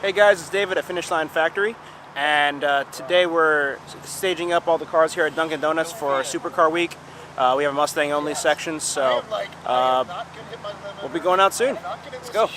Hey guys, it's David at Finish Line Factory, and today we're staging up all the cars here at Dunkin' Donuts for Supercar Week. We have a Mustang only section, so we'll be going out soon. Let's go.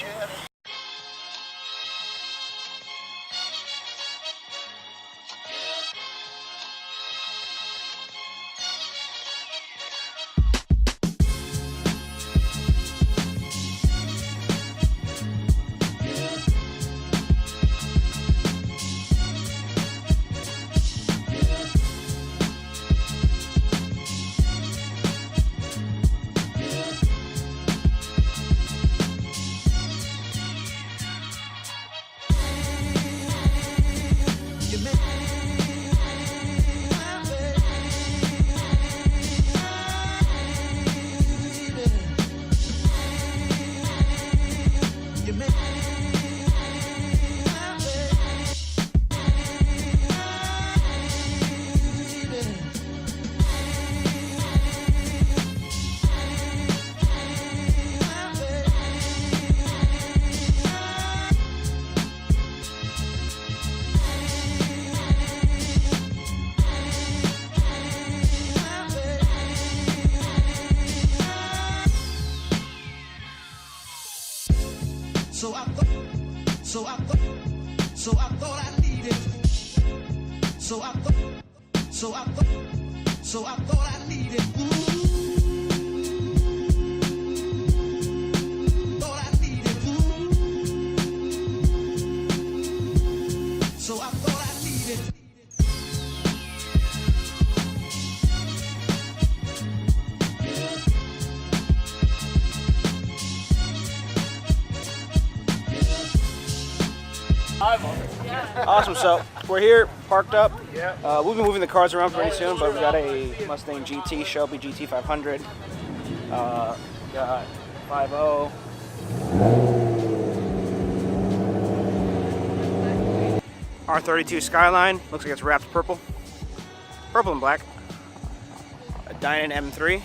So I thought I needed. So I thought I needed. Thought I needed. So I thought I needed. Awesome, so we're here, parked up. We'll be moving the cars around pretty soon, but we got a Mustang GT, Shelby GT 500. Got 5.0. R32 Skyline, looks like it's wrapped purple. Purple and black. A Dynan M3.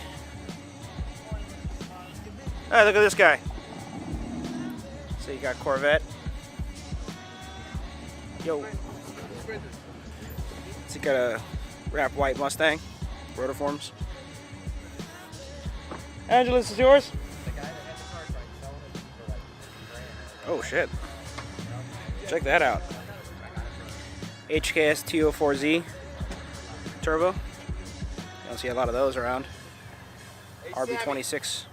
Hey, look at this guy. So you got Corvette. Yo. So you got a wrapped white Mustang, rotiforms. Angela, this is yours? Oh shit. Check that out. HKS T04Z turbo. You don't see a lot of those around. RB26.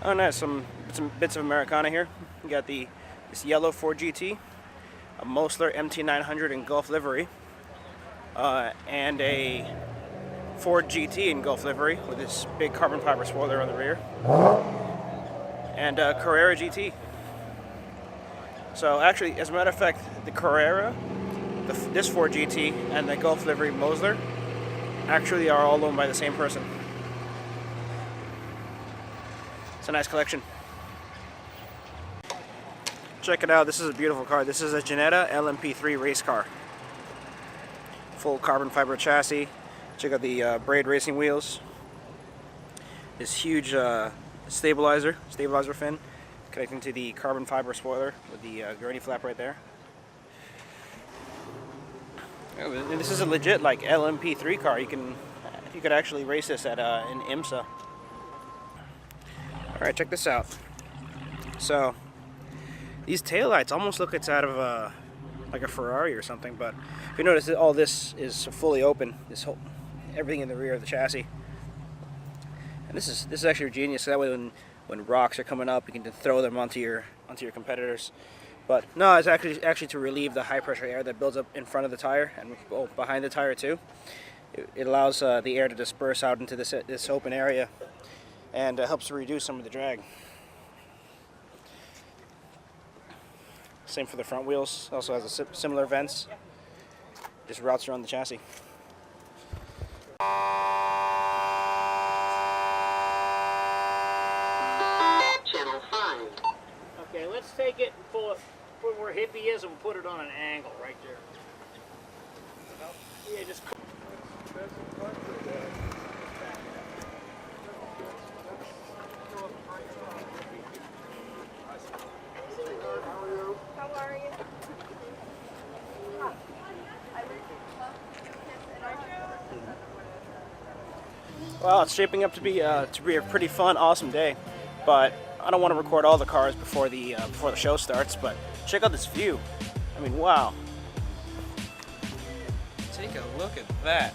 Oh nice, some bits of Americana here. You got this yellow Ford GT. A Mosler MT900 in Gulf livery, and a Ford GT in Gulf livery with this big carbon fiber spoiler on the rear, and a Carrera GT. So actually, as a matter of fact, the Carrera, this Ford GT, and the Gulf livery Mosler actually are all owned by the same person. It's a nice collection. Check it out, this is a beautiful car. This is a Jetta LMP3 race car. Full carbon fiber chassis. Check out the braid racing wheels. This huge stabilizer fin connecting to the carbon fiber spoiler with the gurney flap right there. And this is a legit like LMP3 car. You could actually race this at in IMSA. Alright, check this out. So these taillights almost look it's out of like a Ferrari or something, but if you notice, all this is fully open. Everything in the rear of the chassis, and this is actually genius. So that way, when rocks are coming up, you can throw them onto your competitors. But no, it's actually to relieve the high pressure air that builds up in front of the tire and behind the tire too. It allows the air to disperse out into this open area, and helps to reduce some of the drag. Same for the front wheels. Also has a similar vents. Just routes around the chassis. Channel 5. Okay, let's take it and pull it where Hippie is and we'll put it on an angle right there. Yeah, just. How are you? Well, it's shaping up to be a pretty fun, awesome day, but I don't want to record all the cars before the show starts. But check out this view. I mean, wow! Take a look at that.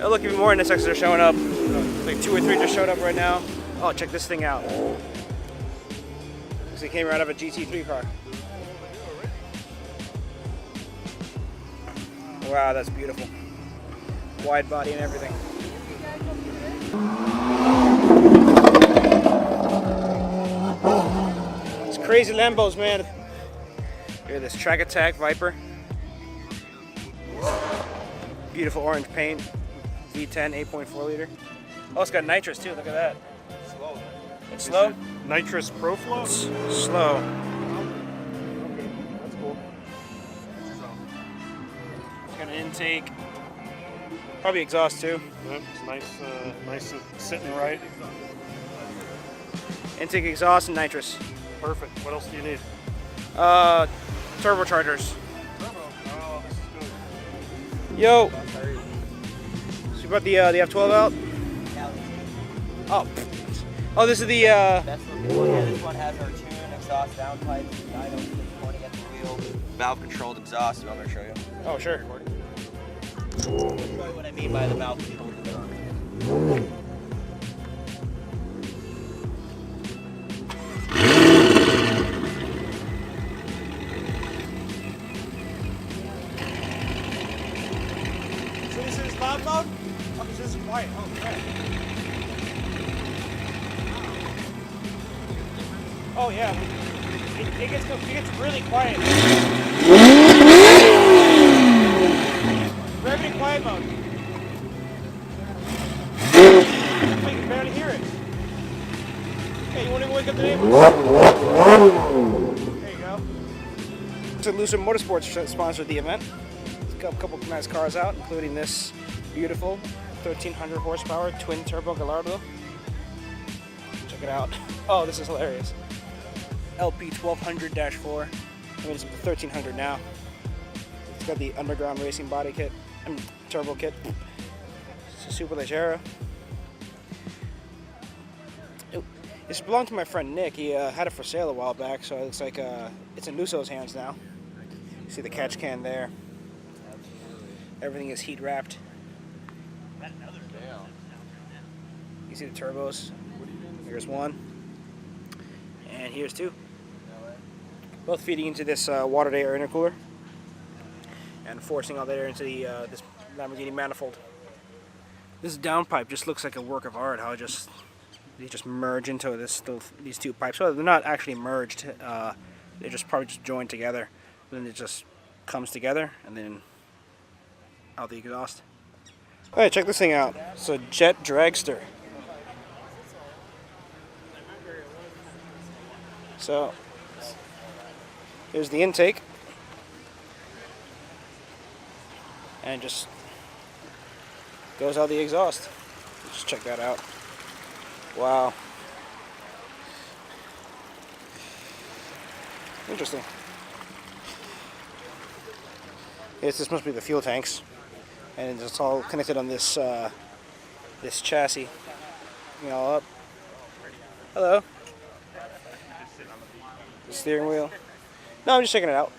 Oh, look, even more NSXs are showing up. Like 2 or 3 just showed up right now. Oh, check this thing out. Because they came right out of a GT3 car. Wow, that's beautiful. Wide body and everything. It's crazy Lambos, man. Here, this Track Attack Viper. Beautiful orange paint. V10 8.4 liter. Oh, it's got nitrous too. Look at that. Slow. It's slow? Nitrous Pro Flow? Slow. Okay, that's cool. It's got an intake. Probably exhaust too. Yep, it's nice, nice sitting right. Intake, exhaust, and nitrous. Perfect. What else do you need? Turbochargers. Turbo. Oh, this is good. Yo. So you brought the F12 out? Oh. Oh, this is the. That's looking one. Yeah, this one has our tune, exhaust downpipe, dyno 620 at the wheel, valve controlled exhaust. I'm going to show you. Oh, sure. That's probably what I mean by the valve controlled exhaust. So this is loud mode? Oh, this is quiet. Oh, crap. Oh, yeah. It gets really quiet. We're having quiet mode. You can barely hear it. Hey, you want to wake up the neighbors? There you go. So Lucid Motorsports sponsored the event. It's got a couple of nice cars out, including this beautiful 1300 horsepower twin turbo Gallardo. Check it out. Oh, this is hilarious. LP 1200-4. I mean, it's the 1300 now. It's got the underground racing body kit and turbo kit. It's a Super Leggera. This belonged to my friend Nick. He had it for sale a while back, so it looks like it's in Luso's hands now. You see the catch can there. Everything is heat wrapped. You see the turbos. Here's one, and here's two. Both feeding into this water-day air intercooler and forcing all that air into the this Lamborghini manifold. This downpipe just looks like a work of art. How they just merge into these two pipes. So they're not actually merged. They're just probably just joined together. Then it just comes together and then out the exhaust. All right, check this thing out. It's a jet dragster. So here's the intake, and just goes out the exhaust. Just check that out. Wow. Interesting. Yes, this must be the fuel tanks, and it's all connected on this this chassis. You know, up. Hello. The steering wheel. No, I'm just checking it out.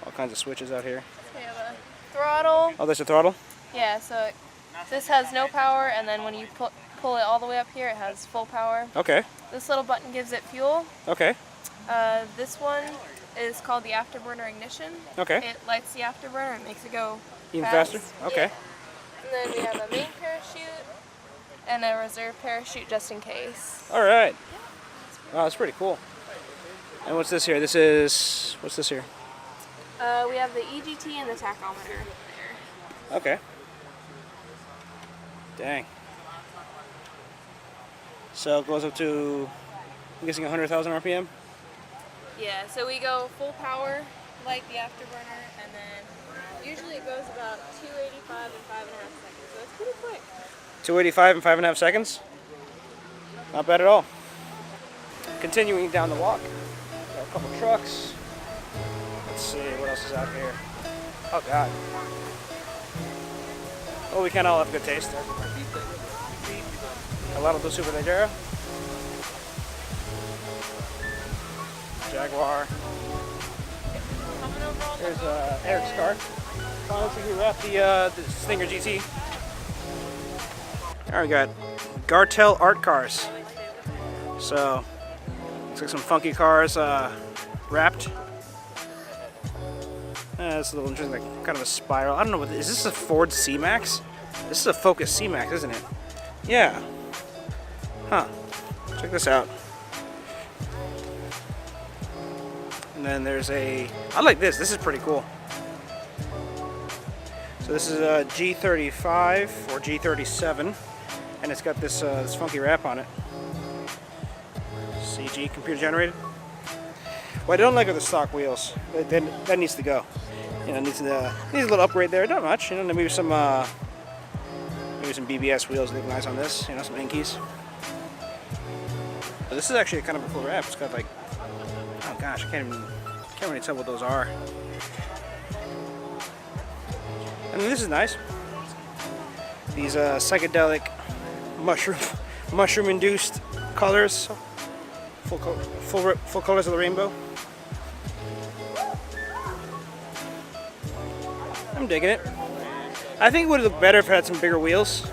All kinds of switches out here. We have a throttle. Oh, there's a throttle? Yeah, so this has no power, and then when you pull it all the way up here, it has full power. Okay. This little button gives it fuel. Okay. This one is called the afterburner ignition. Okay. It lights the afterburner and makes it go Even fast. faster? Okay. Yeah. And then we have a main parachute and a reserve parachute just in case. All right. Wow, that's pretty cool. And what's this here? What's this here? We have the EGT and the tachometer there. Okay. Dang. So it goes up to, I'm guessing 100,000 RPM? Yeah, so we go full power light the afterburner, and then usually it goes about 285 in 5.5 seconds, so it's pretty quick. 285 in 5.5 seconds. Not bad at all. Continuing down the walk, got a couple trucks. Let's see what else is out here. Oh God. Oh, we can't all have good taste. A Lada Supercar. Jaguar. There's Eric's car. Oh, looks like we wrapped the Stinger GT. Alright, we got Gartel Art Cars. So, looks like some funky cars wrapped. It's a little interesting, like kind of a spiral. I don't know what is this, a Ford C-Max? This is a Focus C-Max, isn't it? Yeah. Huh. Check this out. And then there's I like this. This is pretty cool. So this is a G35 or G37, and it's got this this funky wrap on it. CG, computer generated. What I don't like are the stock wheels. That needs to go. You know, needs a little upgrade there. Not much. You know, maybe some BBS wheels look nice on this. You know, some Inkeys. But this is actually kind of a cool wrap. It's got like, oh gosh, I can't really tell what those are. I mean, this is nice. These psychedelic mushroom-induced colors, full colors of the rainbow. I'm digging it. I think it would look better if it had some bigger wheels.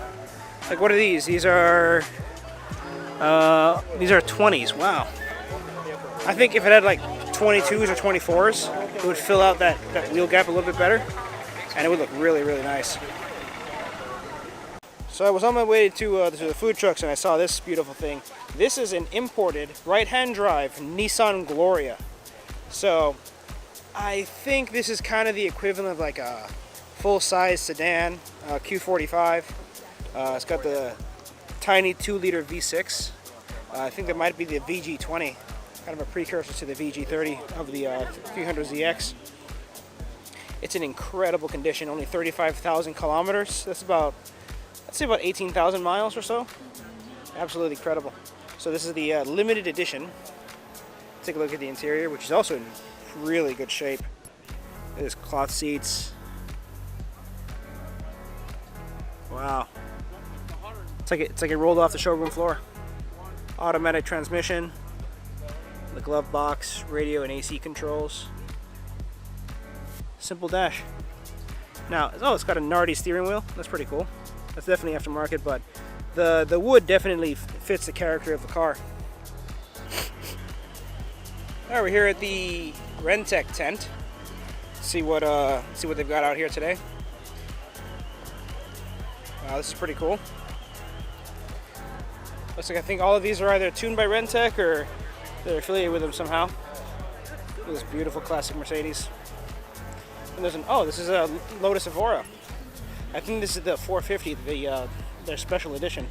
Like, what are these? These are 20s. Wow. I think if it had like 22s or 24s, it would fill out that wheel gap a little bit better, and it would look really, really nice. So I was on my way to the food trucks, and I saw this beautiful thing. This is an imported right-hand drive Nissan Gloria. So I think this is kind of the equivalent of like a full-size sedan Q45. It's got the tiny 2-liter V6. I think that might be the VG20, kind of a precursor to the VG30 of the 300ZX. It's in incredible condition, only 35,000 kilometers. That's about, I'd say about 18,000 miles or so. Absolutely incredible. So this is the limited edition. Take a look at the interior, which is also in really good shape. There's cloth seats. Wow. It's like it rolled off the showroom floor. Automatic transmission, the glove box, radio and AC controls. Simple dash. Now, oh, it's got a Nardi steering wheel. That's pretty cool. That's definitely aftermarket, but the wood definitely fits the character of the car. All right, we're here at the Rentec tent. See what they've got out here today. Wow, this is pretty cool. Looks like I think all of these are either tuned by Rentec or they're affiliated with them somehow. Look at this beautiful classic Mercedes. And there's this is a Lotus Evora. I think this is the 450, their special edition.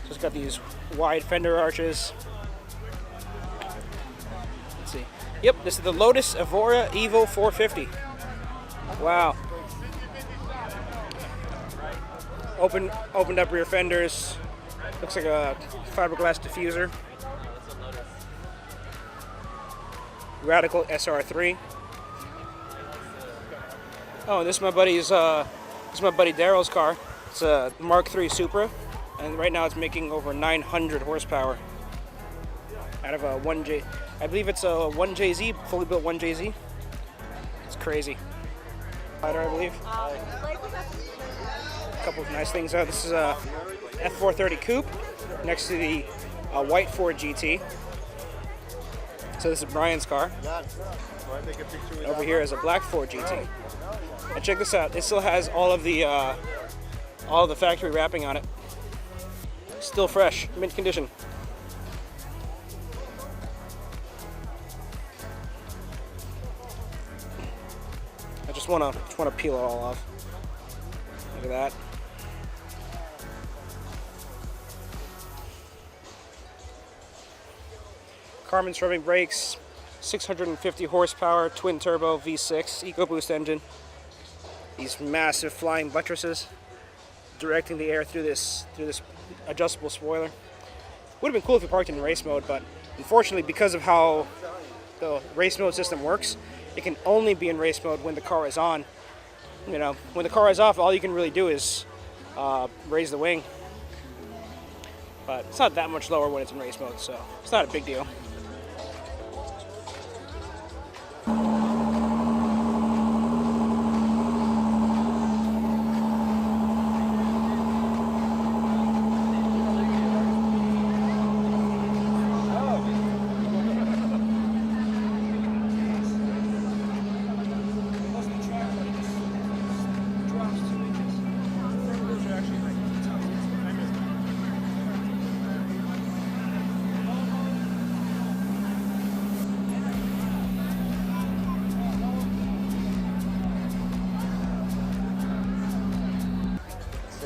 So it's got these wide fender arches. Let's see. Yep, this is the Lotus Evora Evo 450. Wow. Opened up rear fenders. Looks like a fiberglass diffuser. Radical SR3. Oh, this is my buddy Daryl's car. It's a Mark III Supra, and right now it's making over 900 horsepower out of a 1J. I believe it's a 1JZ, fully built 1JZ. It's crazy. I believe. A couple of nice things. This is a F430 coupe next to the white Ford GT. So this is Brian's car. And over here is a black Ford GT. And check this out. It still has all of the factory wrapping on it. Still fresh, mint condition. I just want to peel it all off. Look at that. Carbon scrubbing brakes, 650 horsepower, twin turbo V6 EcoBoost engine. These massive flying buttresses directing the air through this adjustable spoiler. Would have been cool if we parked in race mode, but unfortunately, because of how the race mode system works, it can only be in race mode when the car is on. You know, when the car is off, all you can really do is raise the wing. But it's not that much lower when it's in race mode, so it's not a big deal.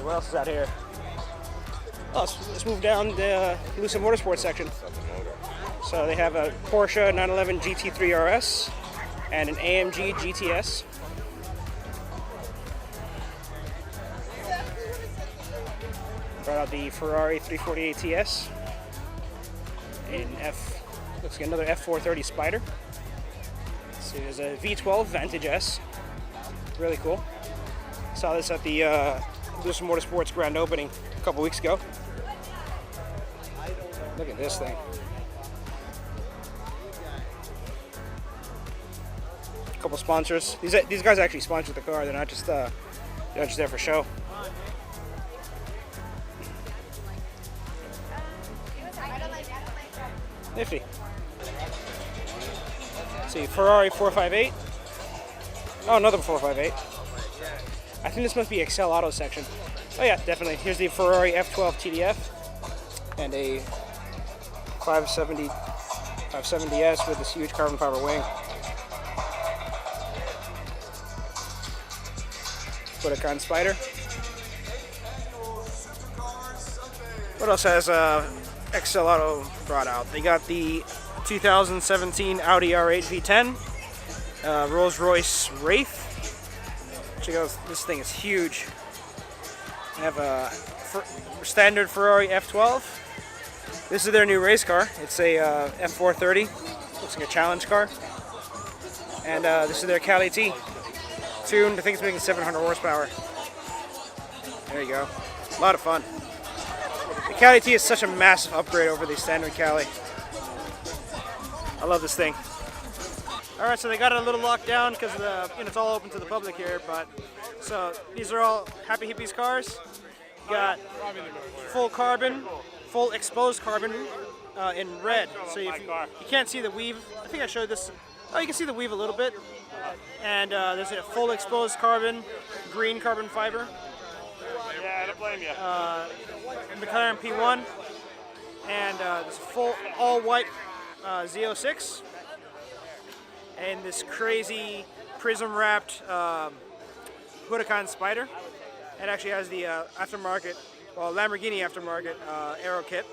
What else is out here? Oh, let's move down the Lucid Motorsports section. So they have a Porsche 911 GT3 RS and an AMG GTS. Brought out the Ferrari 348 TS. Looks like another F430 Spider. So there's a V12 Vantage S. Really cool. Saw this at the Lucid Motorsports grand opening a couple weeks ago. Look at this thing. A couple sponsors. These guys actually sponsored the car. They're not just there for show. Nifty. Let's see, Ferrari 458. Oh, another 458. I think this must be Excel Auto section. Oh yeah, definitely. Here's the Ferrari F12 TDF and a 570S with this huge carbon fiber wing. Walkaround Spider. What else has Excel Auto brought out? They got the 2017 Audi R8 V10, Rolls-Royce Wraith. Check out, this thing is huge. They have a standard Ferrari F12. This is their new race car. It's a F430. Looks like a challenge car. And this is their Cali T. Tuned, I think it's making 700 horsepower. There you go. A lot of fun. The Cali T is such a massive upgrade over the standard Cali. I love this thing. All right, so they got it a little locked down because it's all open to the public here. But so these are all Happy Hippies cars. You got full carbon, full exposed carbon in red. So you can't see the weave. I think I showed this. Oh, you can see the weave a little bit. And there's a full exposed carbon, green carbon fiber. Yeah, I don't blame you. McLaren P1, and this full all white Z06. And this crazy prism wrapped Huracan Spider. It actually has the aftermarket, well, Lamborghini aftermarket aero kit.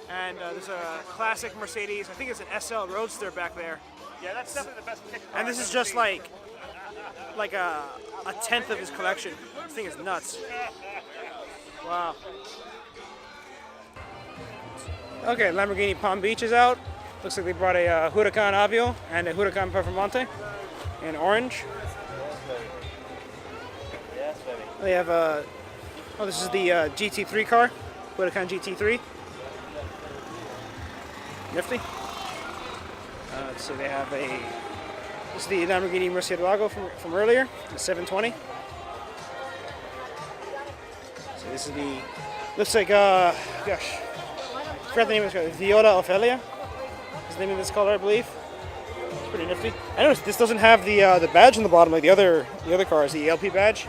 And there's a classic Mercedes, I think it's an SL Roadster back there. Yeah, that's definitely the best pick. And this is just like a tenth of his collection. This thing is nuts. Wow. Okay, Lamborghini Palm Beach is out. Looks like they brought a Huracan Avio and a Huracan Performante in orange. Yes, baby. They have a, oh, this is the GT3 car, Huracan GT3. Nifty. Let's see, they have this is the Lamborghini Murcielago from earlier, the 720. So this is the, looks like, gosh, I forgot the name of this car, Viola Ophelia. Is the name of this color, I believe. It's pretty nifty. I noticed this doesn't have the badge on the bottom like the other cars, the LP badge.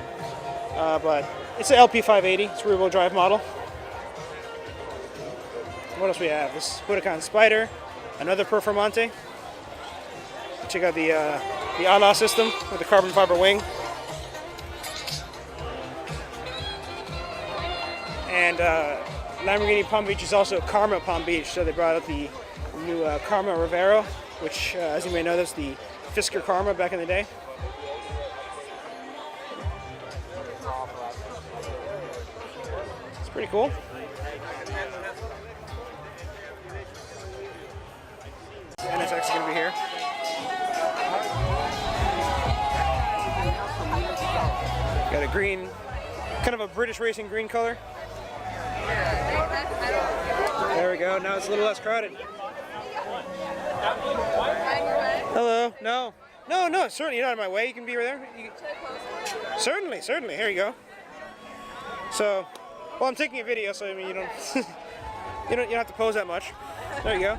But it's an LP 580. It's a rear-wheel drive model. What else we have? This Huracan Spider, another Performante. Check out the ALA system with the carbon fiber wing. And Lamborghini Palm Beach is also Karma Palm Beach, so they brought out the new Karma Rivero which, as you may know, that's the Fisker Karma back in the day. It's pretty cool. NSX is going to be here. Got a green, kind of a British racing green color. There we go. Now it's a little less crowded. Hello. No. No, certainly you're not in my way. You can be right there. Certainly. Here you go. So, well, I'm taking a video, so I mean, you don't, you don't have to pose that much. There you go.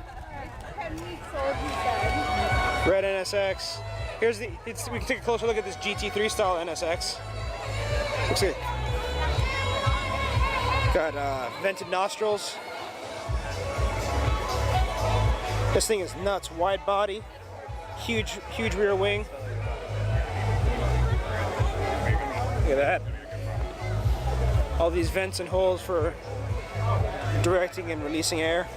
Red NSX. Here's the. We can take a closer look at this GT3 style NSX. Looks good. Got vented nostrils. This thing is nuts. Wide body, huge rear wing. Look at that. All these vents and holes for directing and releasing air.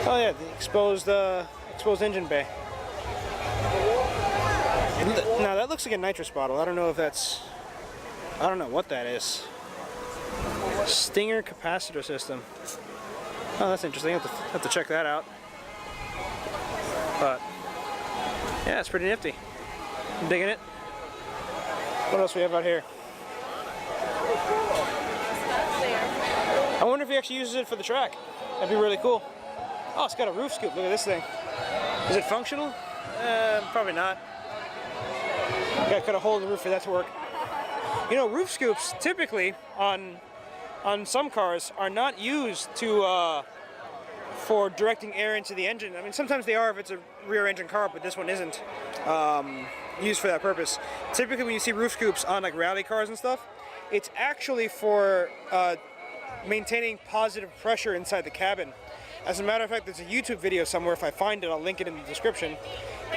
Oh yeah, the exposed engine bay. Now that looks like a nitrous bottle. I don't know if that's. I don't know what that is. Stinger capacitor system. Oh, that's interesting. Have to check that out. But yeah, it's pretty nifty. I'm digging it. What else we have out here? I wonder if he actually uses it for the track. That'd be really cool. Oh, it's got a roof scoop. Look at this thing. Is it functional? Probably not. Got to cut a hole in the roof for that to work. You know, roof scoops typically on some cars are not used to for directing air into the engine. I mean, sometimes they are if it's a rear engine car, but this one isn't used for that purpose. Typically, when you see roof scoops on like rally cars and stuff, it's actually for maintaining positive pressure inside the cabin. As a matter of fact, there's a YouTube video somewhere. If I find it, I'll link it in the description,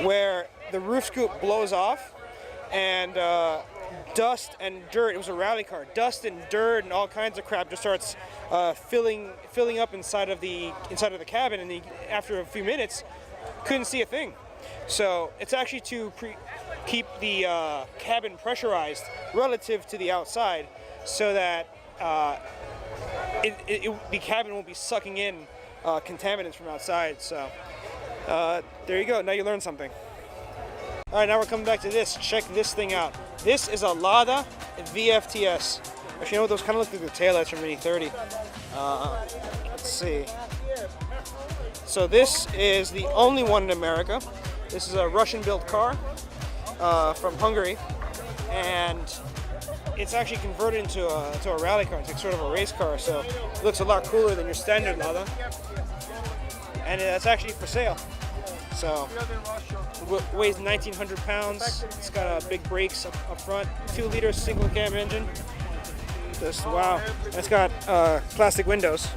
where the roof scoop blows off and dust and dirt. It was a rally car. Dust and dirt and all kinds of crap just starts filling up inside of the cabin, and after a few minutes, couldn't see a thing. So it's actually to keep the cabin pressurized relative to the outside, so that the cabin won't be sucking in contaminants from outside. So there you go. Now you learned something. All right, now we're coming back to this. Check this thing out. This is a Lada VFTS. Actually, you know what? Those kind of look like the taillights from Mini 30. Let's see. So this is the only one in America. This is a Russian-built car from Hungary, and it's actually converted into a rally car. It's like sort of a race car, so it looks a lot cooler than your standard Lada. And it's actually for sale. So it weighs 1,900 pounds. It's got big brakes up front, 2-liter single cam engine. Just wow. And it's got plastic windows.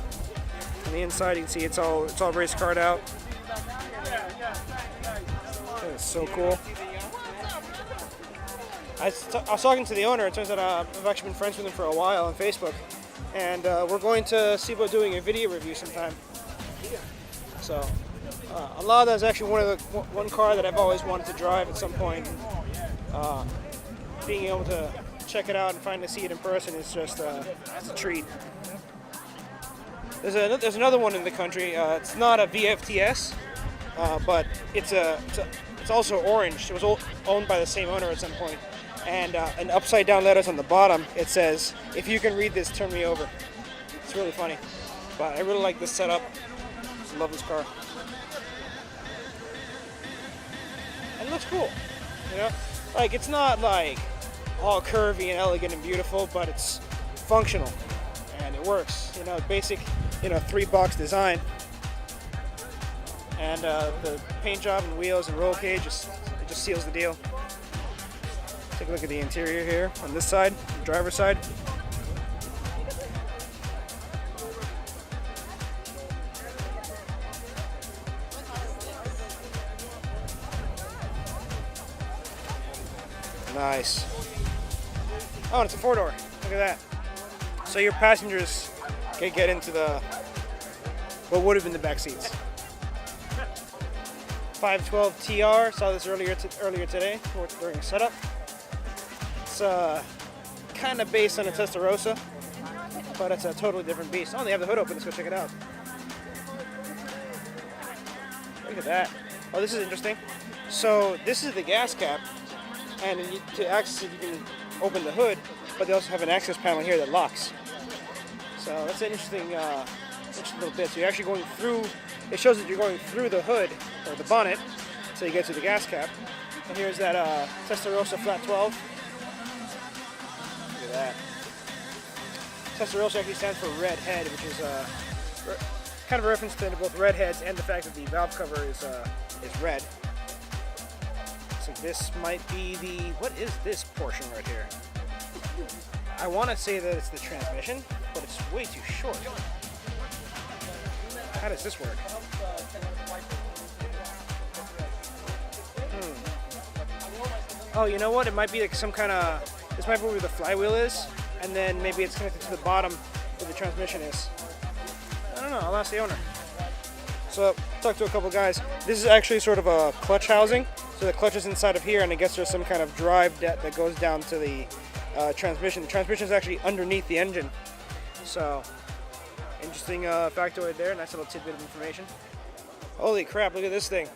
On the inside, you can see it's all race car'd out. That is so cool. I was talking to the owner. It turns out I've actually been friends with him for a while on Facebook, and we're going to see about doing a video review sometime. So, a Lada is actually one car that I've always wanted to drive at some point. Being able to check it out and finally see it in person is just it's a treat. There's another one in the country. It's not a VFTS, but it's also orange. It was owned by the same owner at some point. And upside down letters on the bottom, it says, "If you can read this, turn me over." It's really funny. But I really like this setup. I love this car. And it looks cool. You know? Like, it's not like all curvy and elegant and beautiful, but it's functional. And it works. You know, basic, 3-box design. And the paint job and wheels and roll cage, it just seals the deal. Take a look at the interior here on this side, the driver's side. Nice. Oh, and it's a 4-door. Look at that. So your passengers can get into what would have been the back seats. 512 TR. Saw this earlier today during setup. It's kind of based on a Testarossa, but it's a totally different beast. Oh, they have the hood open. Let's go check it out. Look at that. Oh, this is interesting. So this is the gas cap, and to access it, you can open the hood, but they also have an access panel here that locks. So that's an interesting little bit. So you're actually going through. It shows that you're going through the hood or the bonnet, so you get to the gas cap. And here's that Testarossa Flat 12. Look at that. Testarossa actually stands for red head, which is kind of a reference to both red heads and the fact that the valve cover is red. So this might be the, what is this portion right here? I want to say that it's the transmission, but it's way too short. How does this work? Oh, you know what? It might be like some kind of, this might be where the flywheel is, and then maybe it's connected to the bottom where the transmission is. I don't know, I'll ask the owner. So, talked to a couple guys. This is actually sort of a clutch housing. So the clutch is inside of here, and I guess there's some kind of drive that goes down to the transmission. The transmission is actually underneath the engine. So, interesting factoid there. Nice little tidbit of information. Holy crap, look at this thing.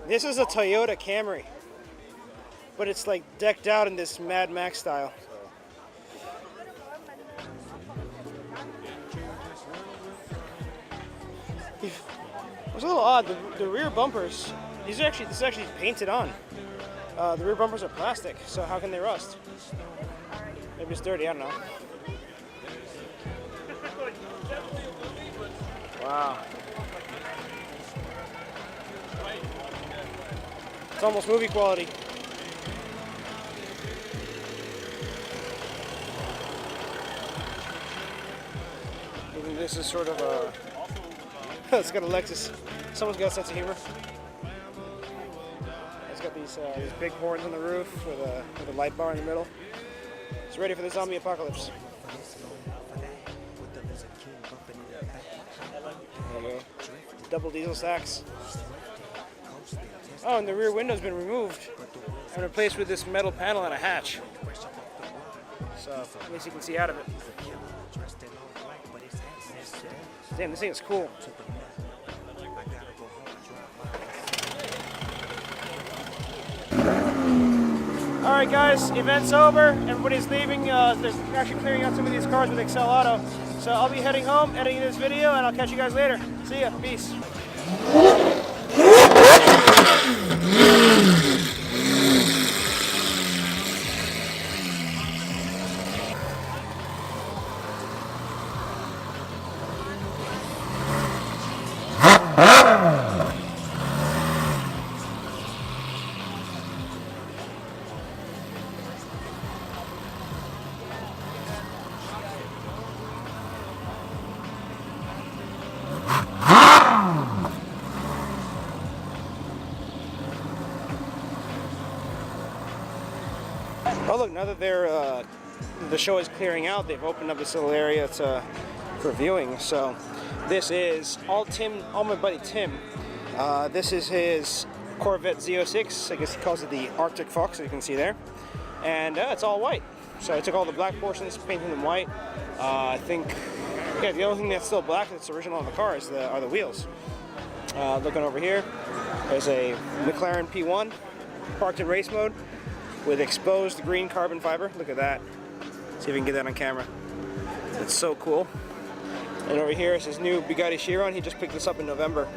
This is a Toyota Camry, but it's like decked out in this Mad Max style. It's a little odd. The rear bumpers, this is actually painted on. The rear bumpers are plastic, so how can they rust? Maybe it's dirty, I don't know. Wow. It's almost movie quality. I think this is sort of a... It's got a Lexus. Someone's got a sense of humor. It's got these big horns on the roof with a light bar in the middle. It's ready for the zombie apocalypse. There you go. Double diesel stacks. Oh, and the rear window's been removed and replaced with this metal panel and a hatch. So at least you can see out of it. Damn, this thing is cool. Alright guys, event's over. Everybody's leaving. They're actually clearing out some of these cars with Excel Auto. So I'll be heading home, editing this video, and I'll catch you guys later. See ya. Peace. Oh look, now that the show is clearing out, they've opened up this little area for viewing. So this is all my buddy Tim. This is his Corvette Z06. I guess he calls it the Arctic Fox, as you can see there. And it's all white. So I took all the black portions, painted them white. I think, yeah, the only thing that's still black that's original on the car are the wheels. Looking over here, there's a McLaren P1 parked in race mode with exposed green carbon fiber. Look at that. See if we can get that on camera. It's so cool. And over here is his new Bugatti Chiron. He just picked this up in November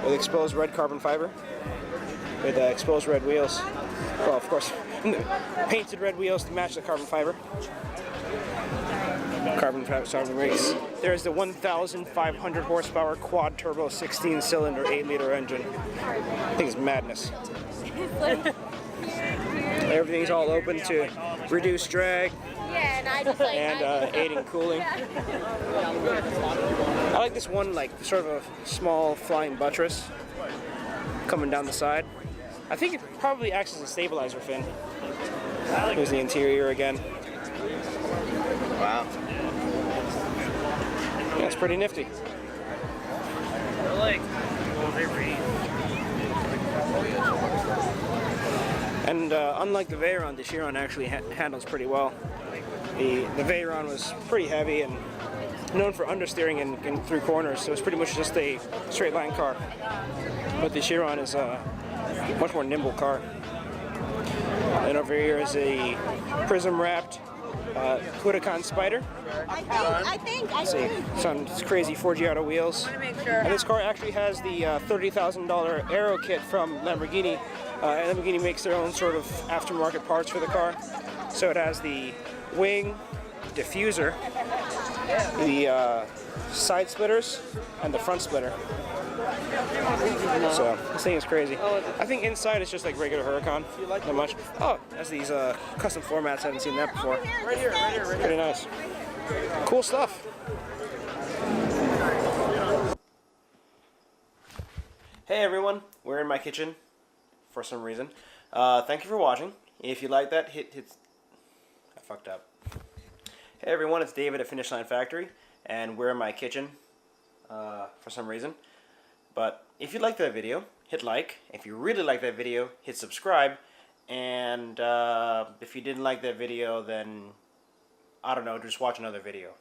with exposed red carbon fiber with exposed red wheels. Well, of course, painted red wheels to match the carbon fiber. Carbon fiber race. There's the 1,500 horsepower quad turbo 16-cylinder 8-liter engine. I think it's madness. Everything's all open to reduce drag and aiding cooling. I like this one, like sort of a small flying buttress coming down the side. I think it probably acts as a stabilizer fin. Here's the interior again. Wow. Yeah, it's pretty nifty. Like Wolverine. And unlike the Veyron, the Chiron actually handles pretty well. The Veyron was pretty heavy and known for understeering and through corners, so it's pretty much just a straight line car. But the Chiron is a much more nimble car. And over here is a prism wrapped Huracan Spider. I think. See, some crazy 4Giotto wheels. And this car actually has the $30,000 aero kit from Lamborghini. Lamborghini makes their own sort of aftermarket parts for the car. So it has the wing, diffuser, the side splitters, and the front splitter. So this thing is crazy. I think inside it's just like regular Huracan, not much. Oh, it has these custom floor mats. I haven't seen that before. Right here. Pretty nice. Cool stuff. Hey everyone, we're in my kitchen for some reason. Thank you for watching. If you like that, hit. I fucked up. Hey everyone, it's David at Finish Line Factory, and we're in my kitchen for some reason. But if you liked that video, hit like. If you really like that video, hit subscribe. And if you didn't like that video, then I don't know, just watch another video.